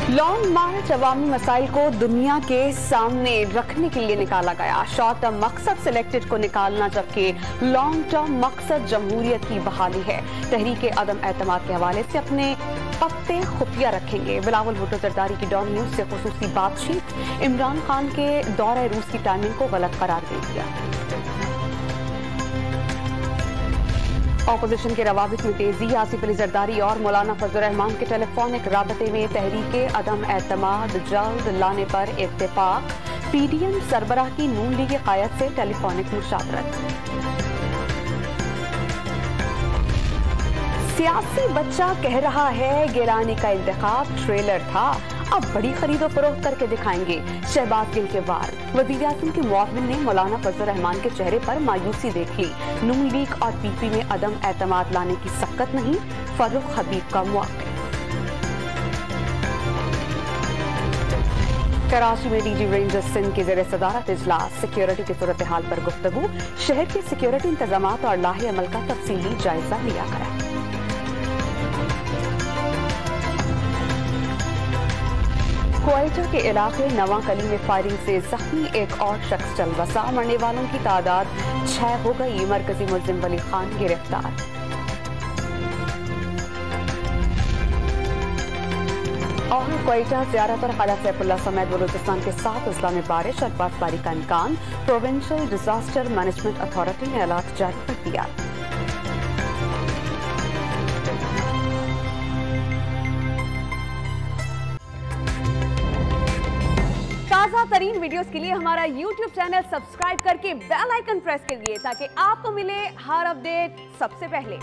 Long मार्च अवामी मसाइल को दुनिया के सामने रखने के लिए निकाला गया। शॉर्ट टर्म मकसद सिलेक्टेड को निकालना, जबकि लॉन्ग टर्म मकसद जमहूरियत की बहाली है। तहरीके अदम एतमाद के हवाले से अपने पत्ते खुफिया रखेंगे। बिलावल भुट्टो जरदारी की डॉन न्यूज से खुसूसी बातचीत। इमरान खान के दौरे रूस की टाइमिंग को गलत करार दे दिया। ऑपोजिशन के रवाबित में तेजी। आसिफ अली जरदारी और मौलाना फजल रहमान के टेलीफोनिक राबते में तहरीके अदम एतमाद जल्द लाने पर इत्तेफाक। पीडीएम सरबराह की नून लीग क़ायद से टेलीफोनिक मुशावरत। सियासी बच्चा कह रहा है गिलानी का इंतखाब ट्रेलर था, अब बड़ी खरीदो फरोख्त करके दिखाएंगे। शहबाज गिल के वार। वज़ीर-ए-आज़म के मुआविन ने मौलाना फजल रहमान के चेहरे पर मायूसी देख ली। नून लीग और पीपी में अदम एतमाद लाने की सक्कत नहीं, फर्रुख हबीब का मौक़िफ़। कराची में डीजी रेंजर्स सिंध के ज़ेरे सदारत इजलास। सिक्योरिटी की सूरत हाल पर गुफ्तगू। शहर के सिक्योरिटी इंतजामात और लाहे अमल का तफसीली जायजा लिया गया। क्वेटा के इलाके नवाकली में फायरिंग से जख्मी एक और शख्स चल बसा। मरने वालों की तादाद 6 हो गई। मरकजी मुल्जिम वली खान गिरफ्तार। और क्वेटा ज़ियारत पर ख्वाजा सैफुल्लाह समेत बलूचिस्तान के 7 अजला में बारिश और बर्फबारी का इम्कान। प्रोविंशियल डिजास्टर मैनेजमेंट अथॉरिटी ने अलर्ट जारी कर दिया। ताज़ा तरीन वीडियोस के लिए हमारा YouTube चैनल सब्सक्राइब करके बेल आइकन प्रेस करिए ताकि आपको मिले हर अपडेट सबसे पहले।